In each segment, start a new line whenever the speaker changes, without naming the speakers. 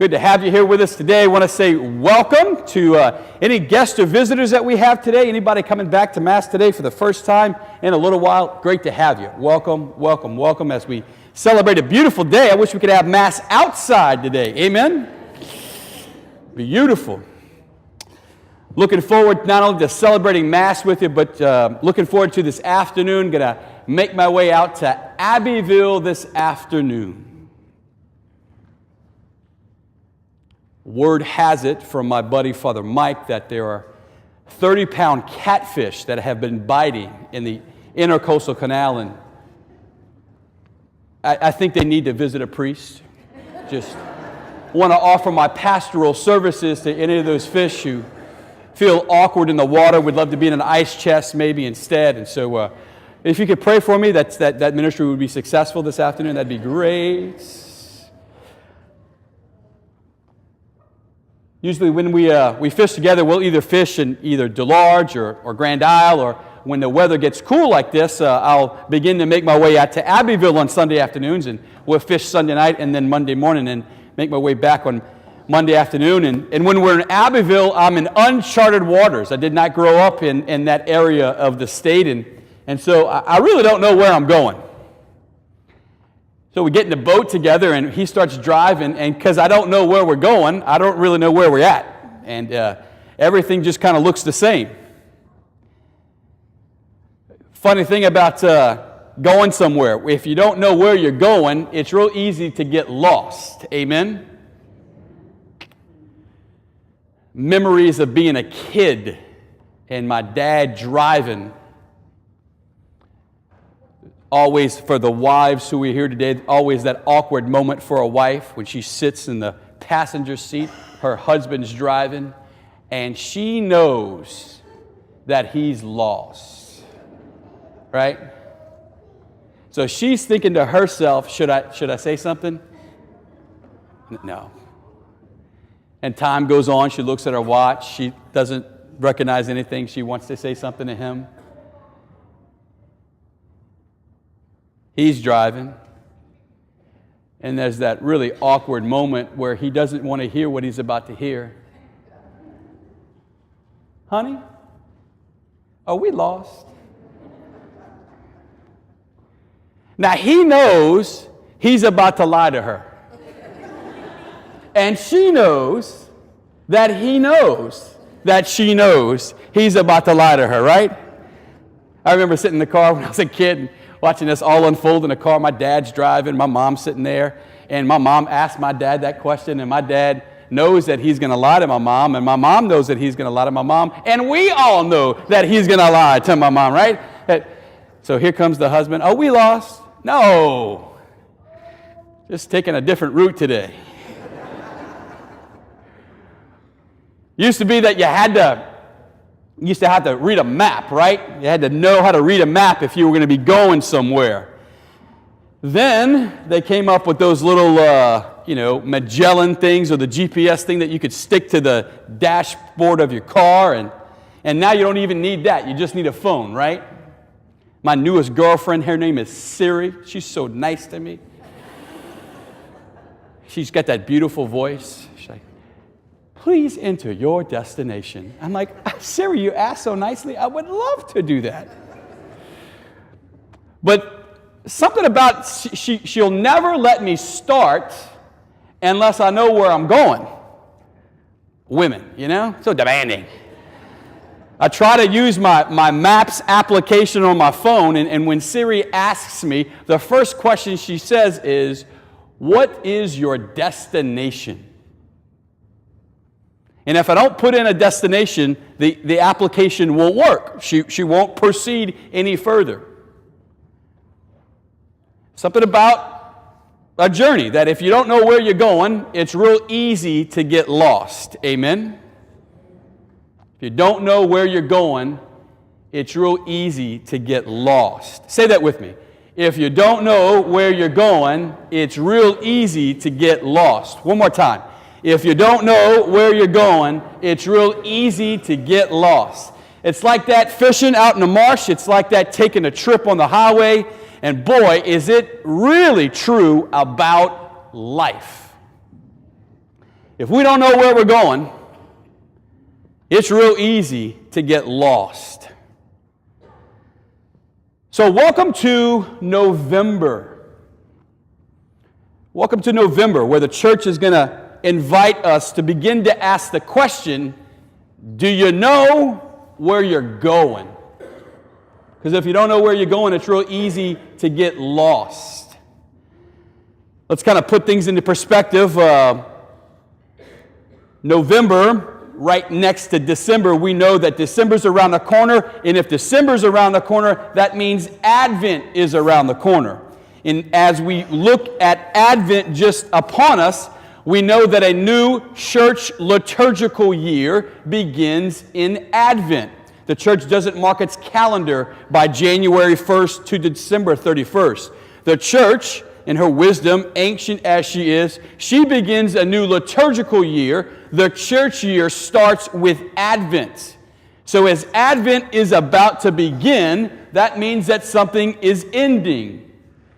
Good to have you here with us today. I want to say welcome to any guests or visitors that we have today. Anybody coming back to Mass today for the first time in a little while, great to have you. Welcome, welcome, welcome as we celebrate a beautiful day. I wish we could have Mass outside today. Amen? Beautiful. Looking forward not only to celebrating Mass with you, but looking forward to this afternoon. Going to make my way out to Abbeville this afternoon. Word has it from my buddy Father Mike that there are 30-pound catfish that have been biting in the Intercoastal Canal, and I think they need to visit a priest. Just want to offer my pastoral services to any of those fish who feel awkward in the water, would love to be in an ice chest maybe instead. And so if you could pray for me that ministry would be successful this afternoon, that'd be great. Usually when we fish together, we'll either fish in either DeLarge or Grand Isle, or when the weather gets cool like this, I'll begin to make my way out to Abbeville on Sunday afternoons, and we'll fish Sunday night and then Monday morning and make my way back on Monday afternoon. And when we're in Abbeville, I'm in uncharted waters. I did not grow up in that area of the state, and so I really don't know where I'm going. So we get in the boat together, and he starts driving, and because I don't know where we're going, I don't really know where we're at. And everything just kind of looks the same. Funny thing about going somewhere, if you don't know where you're going, it's real easy to get lost. Amen? Memories of being a kid and my dad driving. Always, for the wives who are here today, always that awkward moment for a wife when she sits in the passenger seat, her husband's driving, and she knows that he's lost, right? So she's thinking to herself, should I say something? No. And time goes on, she looks at her watch, she doesn't recognize anything, she wants to say something to him. He's driving, and there's that really awkward moment where he doesn't want to hear what he's about to hear. Honey, are we lost? Now he knows he's about to lie to her. And she knows that he knows that she knows he's about to lie to her, right? I remember sitting in the car when I was a kid, watching this all unfold in the car. My dad's driving, my mom's sitting there, and my mom asked my dad that question, and my dad knows that he's going to lie to my mom, and my mom knows that he's going to lie to my mom, and we all know that he's going to lie to my mom, right? So here comes the husband. Oh, we lost? No. Just taking a different route today. Used to be that you used to have to read a map, right? You had to know how to read a map if you were going to be going somewhere. Then they came up with those little, Magellan things, or the GPS thing that you could stick to the dashboard of your car, and now you don't even need that. You just need a phone, right? My newest girlfriend, her name is Siri. She's so nice to me. She's got that beautiful voice. She's like, please enter your destination. I'm like, Siri, you asked so nicely. I would love to do that. But something about she'll never let me start unless I know where I'm going. Women, so demanding. I try to use my Maps application on my phone, and when Siri asks me, the first question she says is, what is your destination? And if I don't put in a destination, the application won't work. She won't proceed any further. Something about a journey, that if you don't know where you're going, it's real easy to get lost. Amen? If you don't know where you're going, it's real easy to get lost. Say that with me. If you don't know where you're going, it's real easy to get lost. One more time. If you don't know where you're going, it's real easy to get lost. It's like that fishing out in the marsh. It's like that taking a trip on the highway. And boy, is it really true about life. if we don't know where we're going, it's real easy to get lost. So welcome to November. Welcome to November, where the church is going to invite us to begin to ask the question, do you know where you're going? Because if you don't know where you're going, it's real easy to get lost. Let's kind of put things into perspective. November, right next to December, we know that December's around the corner, and if December's around the corner, that means Advent is around the corner. And as we look at Advent just upon us, we know that a new church liturgical year begins in Advent. The church doesn't mark its calendar by January 1st to December 31st. The church, in her wisdom, ancient as she is, she begins a new liturgical year. The church year starts with Advent. So as Advent is about to begin, that means that something is ending.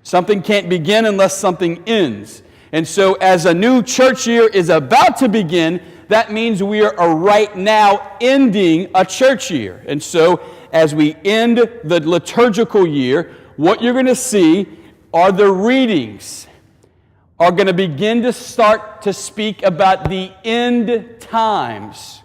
Something can't begin unless something ends. And so as a new church year is about to begin, that means we are right now ending a church year. And so as we end the liturgical year, what you're going to see are the readings are going to begin to start to speak about the end times.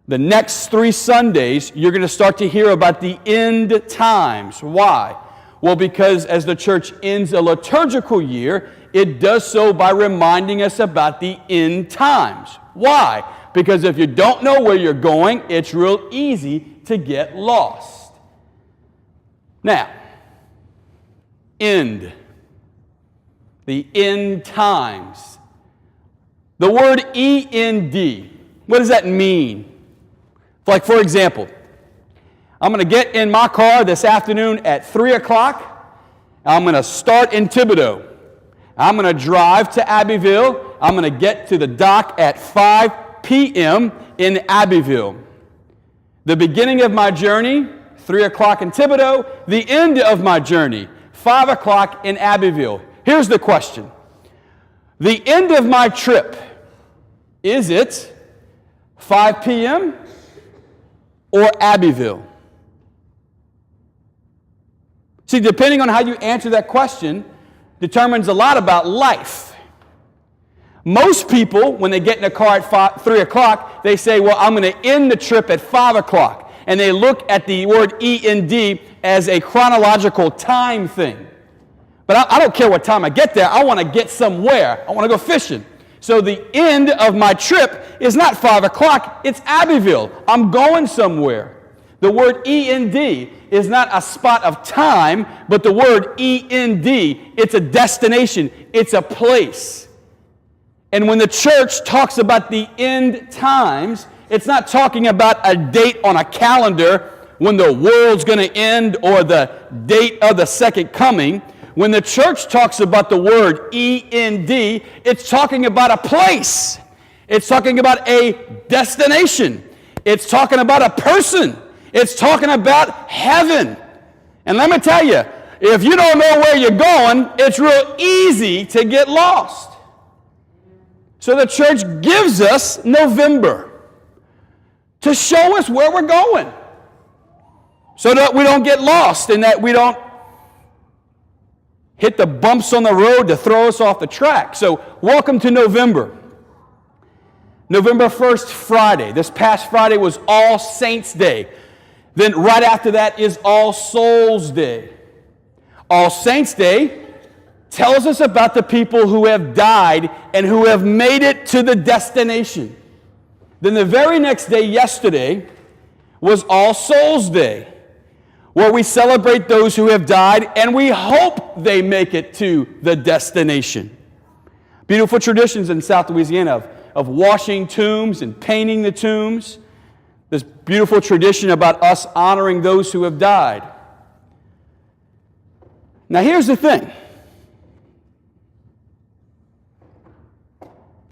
The next 3 Sundays, you're going to start to hear about the end times. Why? Well, because as the church ends a liturgical year, it does so by reminding us about the end times. Why? Because if you don't know where you're going, it's real easy to get lost. Now, end. The end times. The word E-N-D, what does that mean? Like, for example, I'm going to get in my car this afternoon at 3 o'clock. I'm going to start in Thibodaux. I'm going to drive to Abbeville. I'm going to get to the dock at 5 p.m. in Abbeville. The beginning of my journey, 3 o'clock in Thibodaux. The end of my journey, 5 o'clock in Abbeville. Here's the question. The end of my trip, is it 5 p.m. or Abbeville? See, depending on how you answer that question, determines a lot about life. Most people, when they get in a car at 3 o'clock, they say, well, I'm going to end the trip at 5 o'clock. And they look at the word E-N-D as a chronological time thing. But I don't care what time I get there. I want to get somewhere. I want to go fishing. So the end of my trip is not 5 o'clock. It's Abbeville. I'm going somewhere. The word E-N-D is not a spot of time, but the word E-N-D, it's a destination. It's a place. And when the church talks about the end times, it's not talking about a date on a calendar when the world's going to end or the date of the second coming. When the church talks about the word E-N-D, it's talking about a place. It's talking about a destination. It's talking about a person. It's talking about heaven. And let me tell you, if you don't know where you're going, it's real easy to get lost. So the church gives us November to show us where we're going, so that we don't get lost and that we don't hit the bumps on the road to throw us off the track. So welcome to November. November 1st, Friday. This past Friday was All Saints' Day. Then right after that is All Souls' Day. All Saints' Day tells us about the people who have died and who have made it to the destination. Then the very next day, yesterday, was All Souls' Day, where we celebrate those who have died and we hope they make it to the destination. Beautiful traditions in South Louisiana of washing tombs and painting the tombs. This beautiful tradition about us honoring those who have died. Now here's the thing.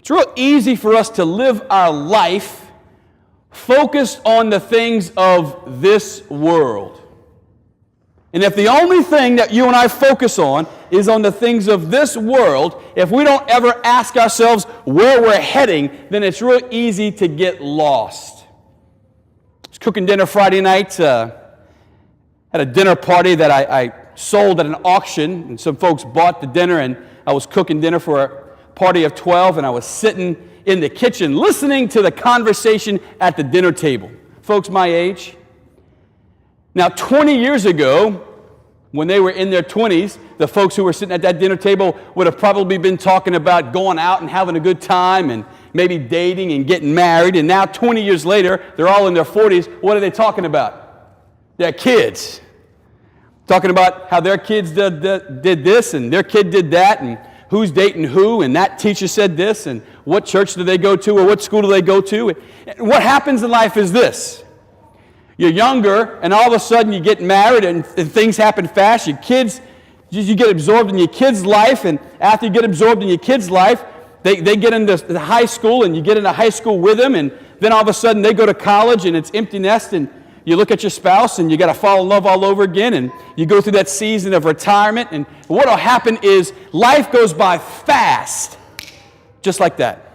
It's real easy for us to live our life focused on the things of this world. And if the only thing that you and I focus on is on the things of this world, if we don't ever ask ourselves where we're heading, then it's real easy to get lost. I was cooking dinner Friday night, at a dinner party that I sold at an auction, and some folks bought the dinner, and I was cooking dinner for a party of 12, and I was sitting in the kitchen listening to the conversation at the dinner table. Folks my age. Now, 20 years ago, when they were in their 20s, the folks who were sitting at that dinner table would have probably been talking about going out and having a good time and maybe dating and getting married. And now, 20 years later, they're all in their 40s. What are they talking about? Their kids. Talking about how their kids did this and their kid did that and who's dating who and that teacher said this and what church do they go to or what school do they go to. And what happens in life is this. You're younger, and all of a sudden you get married, and things happen fast. Your kids, you get absorbed in your kid's life, and after you get absorbed in your kid's life, they get into the high school, and you get into high school with them, and then all of a sudden they go to college, and it's empty nest, and you look at your spouse, and you got to fall in love all over again, and you go through that season of retirement, and what will happen is life goes by fast, just like that.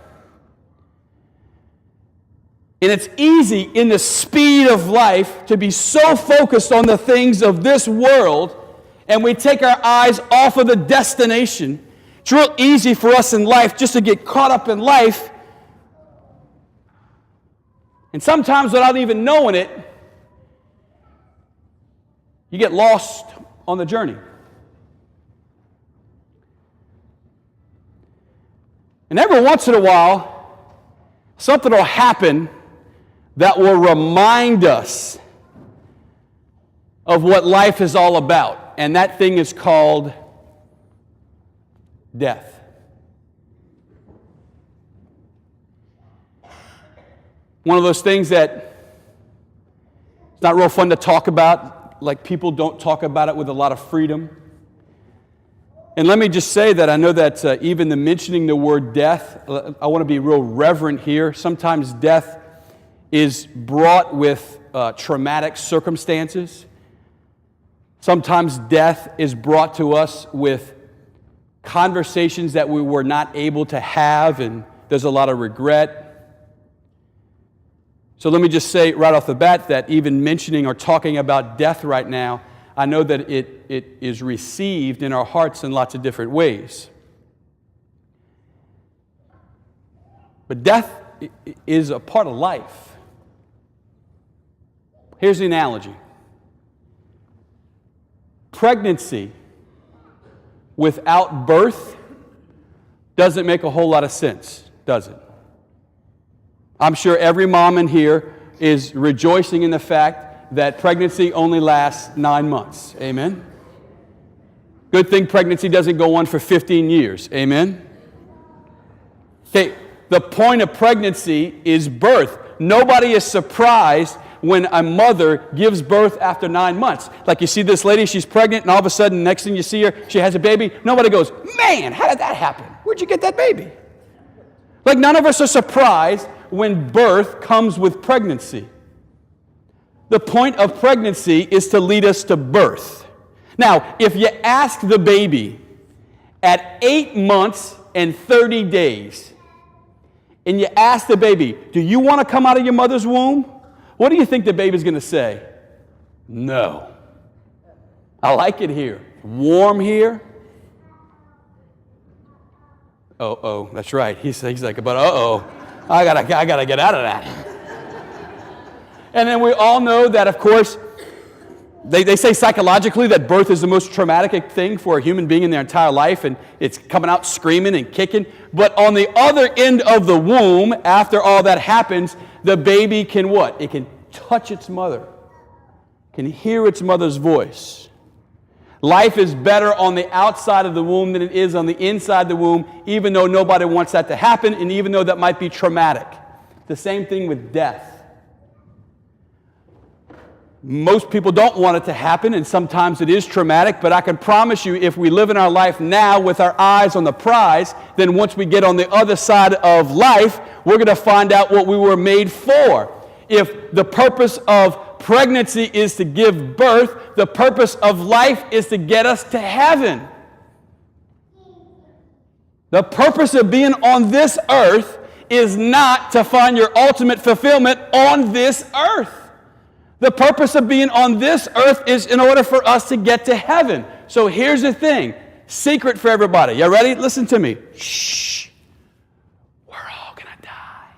And it's easy in the speed of life to be so focused on the things of this world, and we take our eyes off of the destination. It's real easy for us in life just to get caught up in life, and sometimes without even knowing it, you get lost on the journey. And every once in a while, something will happen that will remind us of what life is all about. And that thing is called death. One of those things that it's not real fun to talk about, like people don't talk about it with a lot of freedom. And let me just say that I know that even the mentioning the word death, I want to be real reverent here. Sometimes death is brought with traumatic circumstances. Sometimes death is brought to us with conversations that we were not able to have, and there's a lot of regret. So let me just say right off the bat that even mentioning or talking about death right now, I know that it is received in our hearts in lots of different ways. But death is a part of life. Here's the analogy. Pregnancy without birth doesn't make a whole lot of sense, does it? I'm sure every mom in here is rejoicing in the fact that pregnancy only lasts 9 months. Amen? Good thing pregnancy doesn't go on for 15 years. Amen? Okay, the point of pregnancy is birth. Nobody is surprised when a mother gives birth after 9 months. Like you see this lady, she's pregnant, and all of a sudden, next thing you see her, she has a baby. Nobody goes, man, how did that happen? Where'd you get that baby? Like none of us are surprised when birth comes with pregnancy. The point of pregnancy is to lead us to birth. Now, if you ask the baby at 8 months and 30 days, and you ask the baby, do you want to come out of your mother's womb? What do you think the baby's going to say? No. I like it here. Warm here. Uh-oh, that's right. He's like, but uh-oh, I gotta get out of that. And then we all know that, of course, they say psychologically that birth is the most traumatic thing for a human being in their entire life, and it's coming out screaming and kicking. But on the other end of the womb, after all that happens, the baby can what? It can touch its mother, can hear its mother's voice. Life is better on the outside of the womb than it is on the inside of the womb, even though nobody wants that to happen, and even though that might be traumatic. The same thing with death. Most people don't want it to happen, and sometimes it is traumatic, but I can promise you if we live in our life now with our eyes on the prize, then once we get on the other side of life, we're going to find out what we were made for. If the purpose of pregnancy is to give birth, the purpose of life is to get us to heaven. The purpose of being on this earth is not to find your ultimate fulfillment on this earth. The purpose of being on this earth is in order for us to get to heaven. So here's the thing. Secret for everybody. You ready? Listen to me. Shh. We're all going to die.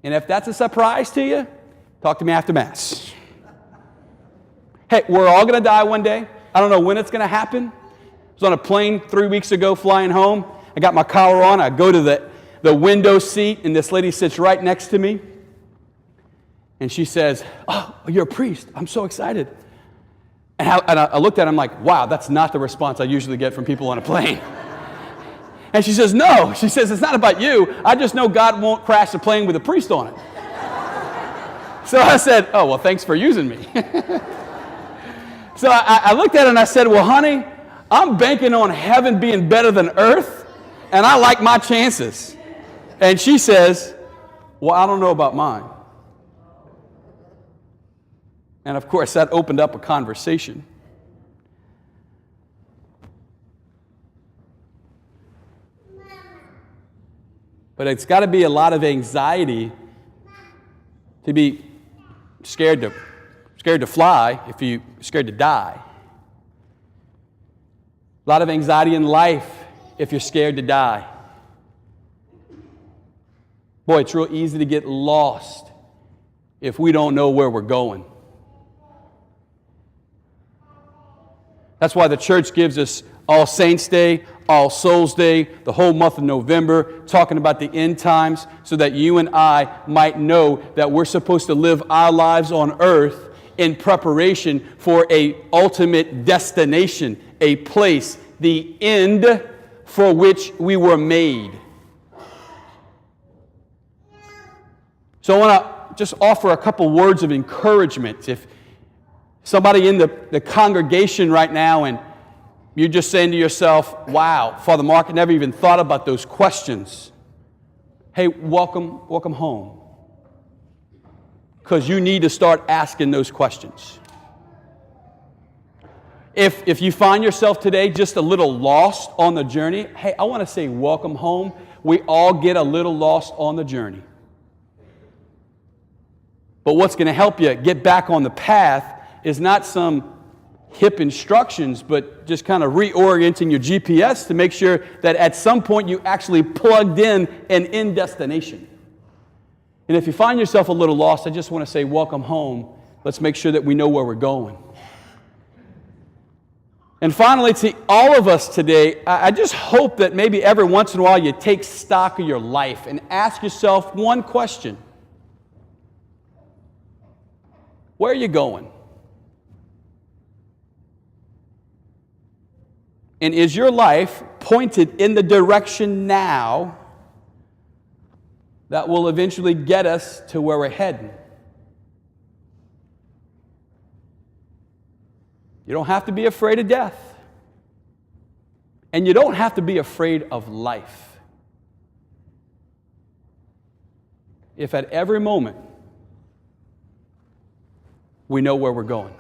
And if that's a surprise to you, talk to me after Mass. Hey, we're all going to die one day. I don't know when it's going to happen. I was on a plane 3 weeks ago flying home. I got my collar on. I go to the window seat, and this lady sits right next to me. And she says, "Oh, you're a priest. I'm so excited." And I looked at her, I'm like, wow, that's not the response I usually get from people on a plane. And she says, no. She says, it's not about you. I just know God won't crash a plane with a priest on it. So I said, oh, well, thanks for using me. So I looked at her and I said, well, honey, I'm banking on heaven being better than earth, and I like my chances. And she says, well, I don't know about mine. And of course, that opened up a conversation. But it's got to be a lot of anxiety to be scared to fly if you're scared to die. A lot of anxiety in life if you're scared to die. Boy, it's real easy to get lost if we don't know where we're going. That's why the church gives us All Saints Day, All Souls Day, the whole month of November, talking about the end times, so that you and I might know that we're supposed to live our lives on earth in preparation for an ultimate destination, a place, the end for which we were made. So I want to just offer a couple words of encouragement. If somebody in the congregation right now and you're just saying to yourself, wow, Father Mark, I never even thought about those questions. Hey, welcome home. Because you need to start asking those questions. If you find yourself today just a little lost on the journey, hey, I want to say welcome home. We all get a little lost on the journey. But what's going to help you get back on the path is not some hip instructions, but just kind of reorienting your GPS to make sure that at some point you actually plugged in an end destination. And if you find yourself a little lost, I just want to say welcome home. Let's make sure that we know where we're going. And finally, to all of us today, I just hope that maybe every once in a while you take stock of your life and ask yourself one question. Where are you going? And is your life pointed in the direction now that will eventually get us to where we're heading? You don't have to be afraid of death. And you don't have to be afraid of life. If at every moment we know where we're going.